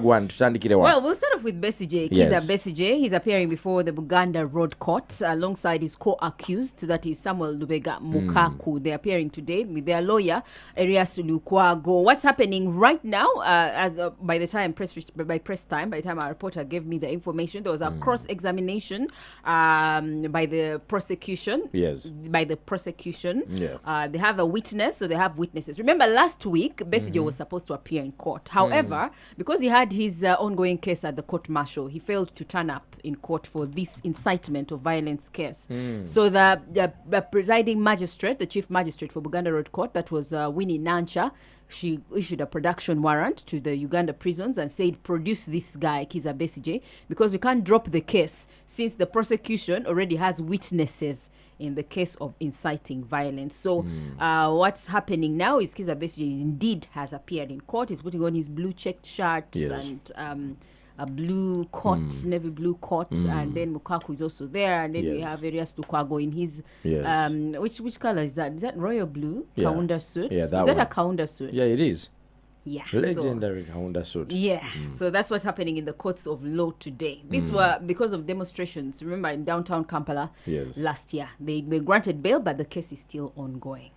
Well, we'll start off with Besigye. Yes. Kiza Besigye. He's appearing before the Buganda Road Court alongside his co-accused, that is Samuel Lubega Mukaku. They're appearing today with their lawyer, Erias Lukwago. What's happening right now, by the time our reporter gave me the information, there was a cross-examination by the prosecution. Yes. By the prosecution. Yeah. They have a witness, so they have witnesses. Remember, last week, Besigye was supposed to appear in court. However, because he had his ongoing case at the court-martial, he failed to turn up in court for this incitement of violence case. So the presiding magistrate, the chief magistrate for Buganda Road Court, that was Winnie Nancha, she issued a production warrant to the Uganda prisons and said, produce this guy, Kiza Besigye, because we can't drop the case since the prosecution already has witnesses in the case of inciting violence. So what's happening now is Kiza Besigye indeed has appeared in court. He's putting on his blue checked shirt and a blue coat, navy blue coat, and then Mukaku is also there, and then we have Erias Lukwago in his which color is that? Is that royal blue Kaunda suit? Yeah, is that a Kaunda suit? Yeah, it is. Yeah, Legendary Kaunda suit. Yeah, so that's what's happening in the courts of law today. These were because of demonstrations. Remember, in downtown Kampala last year, they granted bail, but the case is still ongoing.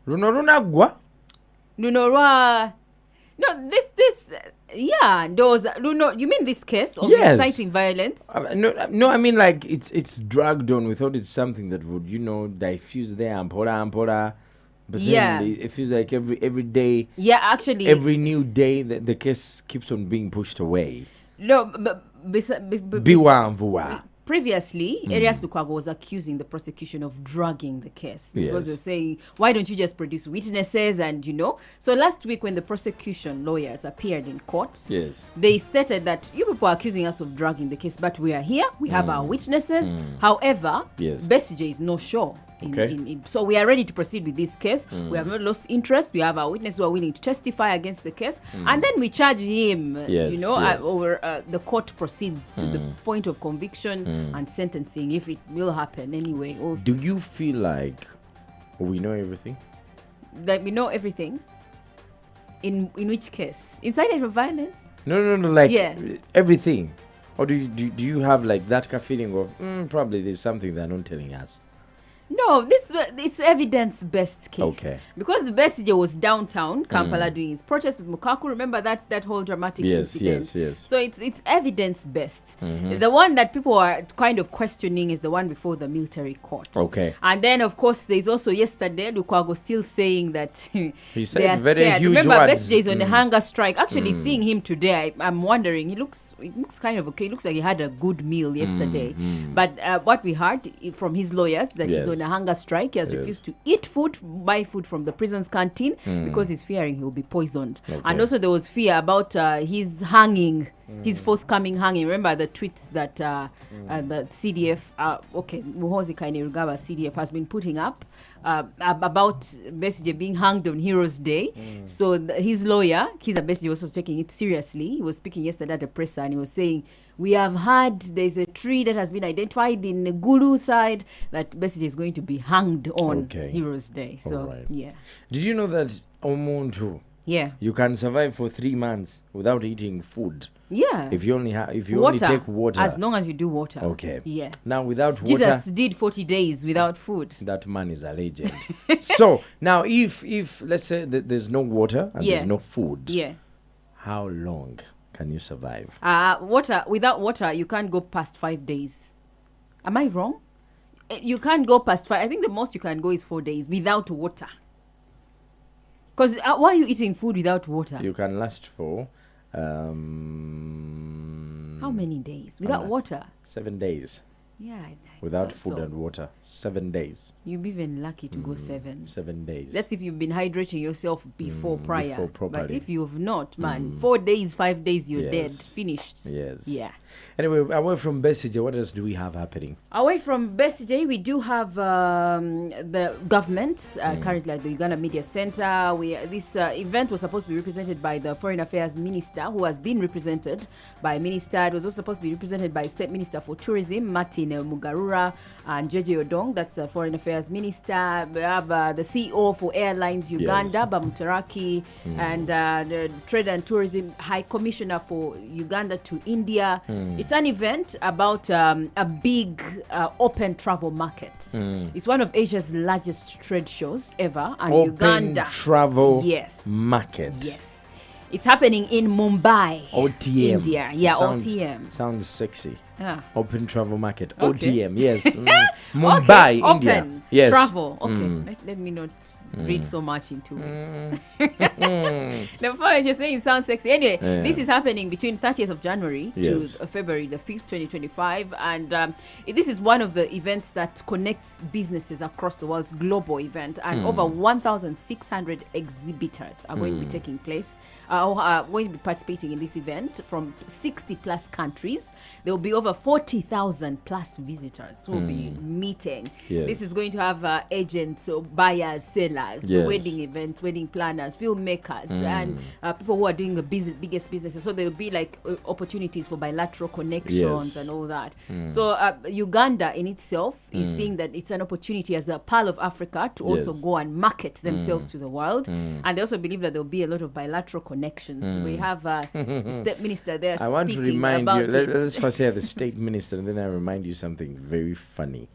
Runagwa? No, those you mean this case of inciting violence? No, I mean like it's dragged on. We thought it's something that would, diffuse there, ampora. But then it feels like every day. Yeah, actually. Every new day, the case keeps on being pushed away. No, but previously, Erias Lukwago was accusing the prosecution of dragging the case because they're saying, why don't you just produce witnesses? And, So last week when the prosecution lawyers appeared in court, they stated that you people are accusing us of dragging the case, but we are here. We have our witnesses. However, Besigye is no show. So we are ready to proceed with this case. We have not lost interest. We have our witnesses who are willing to testify against the case. And then we charge him, over the court proceeds to the point of conviction and sentencing, if it will happen anyway. Do you feel like we know everything? That we know everything? In which case? Incitement of violence? No, everything. Or do you have like that feeling of probably there's something they're not telling us? No, it's evidence-based case. Okay. Because the Besigye was downtown Kampala doing his protest with Mukaku. Remember that whole dramatic incident? Yes. So it's evidence-based. The one that people are kind of questioning is the one before the military court. Okay. And then, of course, there's also yesterday, Lukwago still saying that he said they are very scared. Remember, Besigye is on a hunger strike. Actually, seeing him today, I'm wondering, he looks kind of okay. He looks like he had a good meal yesterday. But what we heard from his lawyers, that he's on a hunger strike. He has refused to eat food, buy food from the prison's canteen because he's fearing he'll be poisoned. Okay. And also there was fear about his hanging, his forthcoming hanging. Remember the tweets that the CDF, Muhoozi Kainerugaba CDF has been putting up about Besigye being hanged on Heroes Day. So his lawyer, Kiza Besigye, was also taking it seriously. He was speaking yesterday at the presser and he was saying, we have heard there's a tree that has been identified in the Gulu side that Besigye is going to be hanged on Heroes Day. So, Did you know that Omuntu? Yeah. You can survive for 3 months without eating food. Yeah. If you only take water. As long as you do water. Okay. Yeah. Now without water. Jesus did 40 days without food. That man is a legend. So now if let's say that there's no water and there's no food. Yeah. How long can you survive? Without water, you can't go past 5 days. Am I wrong? You can't go past 5. I think the most you can go is 4 days without water. Because why are you eating food without water? You can last for... how many days? Without water? 7 days. Yeah. Without food and water. 7 days. You'll be even lucky to go 7. 7 days. That's if you've been hydrating yourself before prior. Before properly. But if you've not, man, 4 days, 5 days, you're dead. Finished. Yes. Yeah. Anyway, away from Besigye, what else do we have happening? Away from Besigye, we do have the government currently at the Uganda Media Center. This event was supposed to be represented by the Foreign Affairs Minister, who has been represented by Minister. It was also supposed to be represented by State Minister for Tourism, Martin Kine Mugarura and JJ Odong, that's the Foreign Affairs Minister. We have the CEO for Airlines Uganda, Bamutaraki, and the Trade and Tourism High Commissioner for Uganda to India. It's an event about a big open travel market. It's one of Asia's largest trade shows ever, and open Uganda travel market. Yes. It's happening in Mumbai, OTM. India. Yeah, OTM. Sounds sexy. Yeah. Open travel market. Okay. OTM, yes. Mumbai, okay. India. Open Yes. travel. Okay. Let me not read so much into it. The point you're saying sounds sexy. Anyway, this is happening between 30th of January to February the 5th, 2025. And this is one of the events that connects businesses across the world's global event. And over 1,600 exhibitors are going to be taking place. Going to be participating in this event from 60 plus countries. There will be over 40,000 plus visitors who will be meeting. This is going to have agents, so buyers, sellers, wedding events, wedding planners, filmmakers, and people who are doing the biggest businesses. So there will be like opportunities for bilateral connections and all that. So Uganda in itself is seeing that it's an opportunity as a Pearl of Africa to also go and market themselves to the world. And they also believe that there will be a lot of bilateral connections. We have the State Minister there. I want to remind about you, let's first hear the State Minister, and then I remind you something very funny.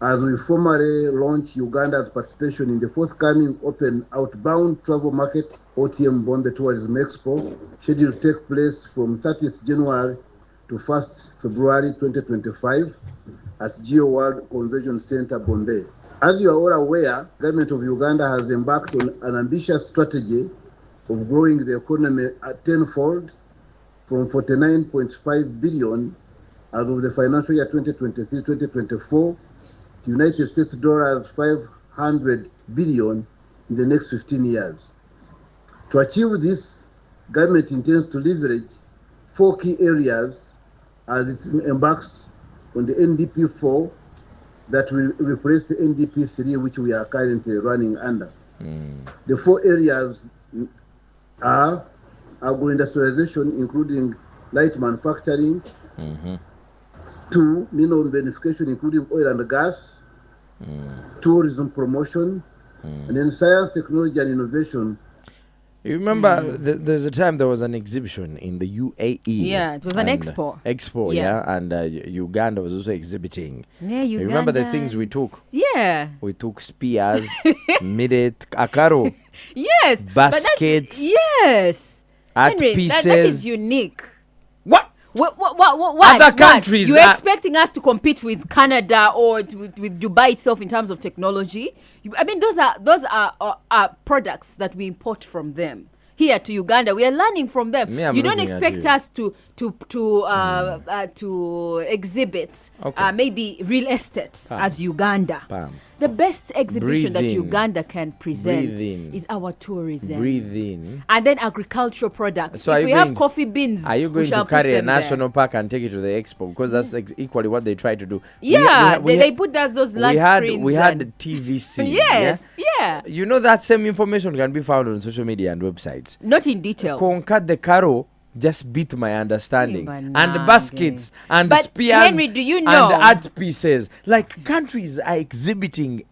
As we formally launch Uganda's participation in the forthcoming Open Outbound Travel Market, OTM Bombay Tourism Expo, scheduled to take place from 30th January to 1st February 2025 at Geo World Convention Center, Bombay. As you are all aware, the government of Uganda has embarked on an ambitious strategy of growing the economy at tenfold from 49.5 billion as of the financial year 2023-2024 to United States dollars 500 billion in the next 15 years. To achieve this, government intends to leverage 4 key areas as it embarks on the NDP 4 that will replace the NDP 3, which we are currently running under. The 4 areas are agro-industrialization, including light manufacturing, 2, mineral beneficiation, including oil and gas, tourism promotion, and then science, technology, and innovation. You remember there's a time there was an exhibition in the UAE. Yeah, it was an expo. And Uganda was also exhibiting. Yeah, Uganda. You remember the things we took? Yeah. We took spears, midget, akaro. Yes. Baskets. Yes. Art Henry, pieces. that is unique. What? What? Other countries You're expecting us to compete with Canada or with Dubai itself in terms of technology? I mean, those are products that we import from them here to Uganda. We are learning from them. You don't expect us to exhibit maybe real estate as Uganda. The best exhibition that Uganda can present is our tourism. Breathe in. And then agricultural products. So if we have coffee beans, are you going to carry a national park and take it to the expo? Because that's equally what they try to do. Yeah, they put those large screens. We had the TVC. Yes, yeah. You know that same information can be found on social media and websites. Not in detail. Conquer the Caro just beat my understanding. And baskets and spears, Henry, do you know? And art pieces. Like countries are exhibiting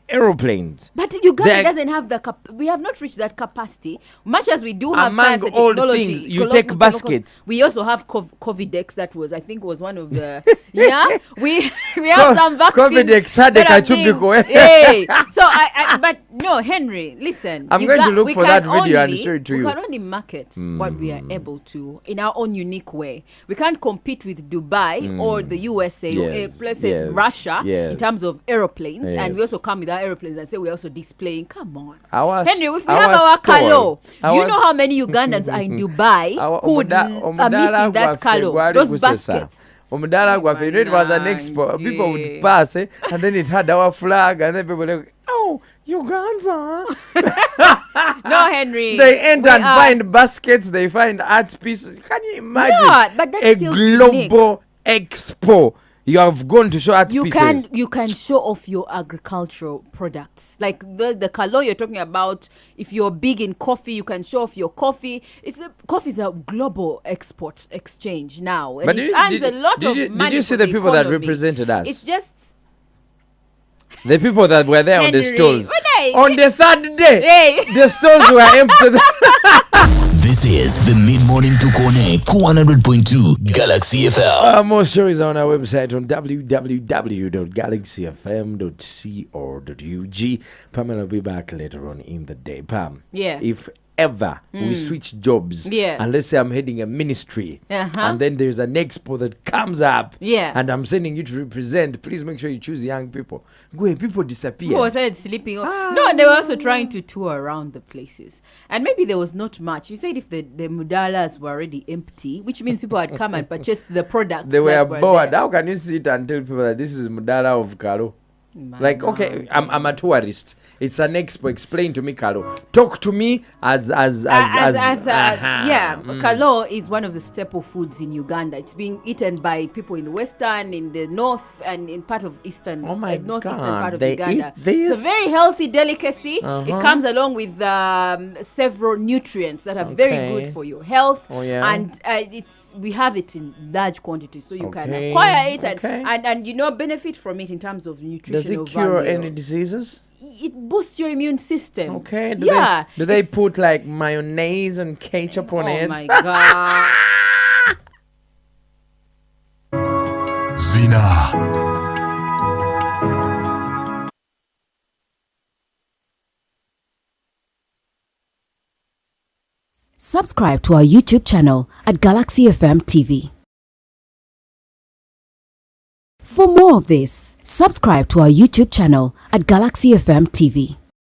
aeroplanes. But Uganda doesn't have we have not reached that capacity. Much as we do have science and technology. Things, you take baskets. We also have Covidex. That was, I think, was one of the we have some vaccines. Covidex had a kachubiko. Hey, so but no, Henry, listen. I'm going to look for that video and show it to you. We can only market what we are able to in our own unique way. We can't compete with Dubai or the USA or places Russia in terms of aeroplanes, and we also come with our aeroplanes and say we're also displaying. Come on, Henry, if we have our Kalo, do you know how many Ugandans are in Dubai who are missing that Kalo, those baskets? It was an expo. People would pass and then it had our flag, and then people were like, oh, Uganda. No, Henry. They enter and find baskets, they find art pieces. Can you imagine but that's a global expo? You have gone to show art pieces. You can show off your agricultural products. Like the Kalo you're talking about, if you're big in coffee, you can show off your coffee. Coffee is a global export exchange now. And it earns a lot of money. Did you see the people that represented us? It's just... The people that were there on the stalls. On the third day, the stalls were empty. This is the mid-morning Tukone 100.2 Galaxy FM. More stories on our website on www.galaxyfm.co.ug. Pamela will be back later on in the day. Pam, if ever we switch jobs, and let's say I'm heading a ministry, and then there's an expo that comes up, and I'm sending you to represent, please make sure you choose young people. People disappear. People started sleeping. No, they were also trying to tour around the places, and maybe there was not much. You said if the mudalas were already empty, which means people had come and purchased the products. They were bored. How can you sit and tell people that this is mudala of Karo? Like, okay, I'm a tourist. It's an expo. Explain to me, Kalo. Talk to me as Kalo is one of the staple foods in Uganda. It's being eaten by people in the western, in the north, and in part of eastern, northeastern part of Uganda. It's a very healthy delicacy. It comes along with several nutrients that are very good for your health. And we have it in large quantities, so you can acquire it and benefit from it in terms of nutrition. Does it cure any diseases? It boosts your immune system. Okay. Do they put like mayonnaise and ketchup on it? Oh my God. Zina. Subscribe to our YouTube channel at Galaxy FM TV. For more of this, subscribe to our YouTube channel at Galaxy FM TV.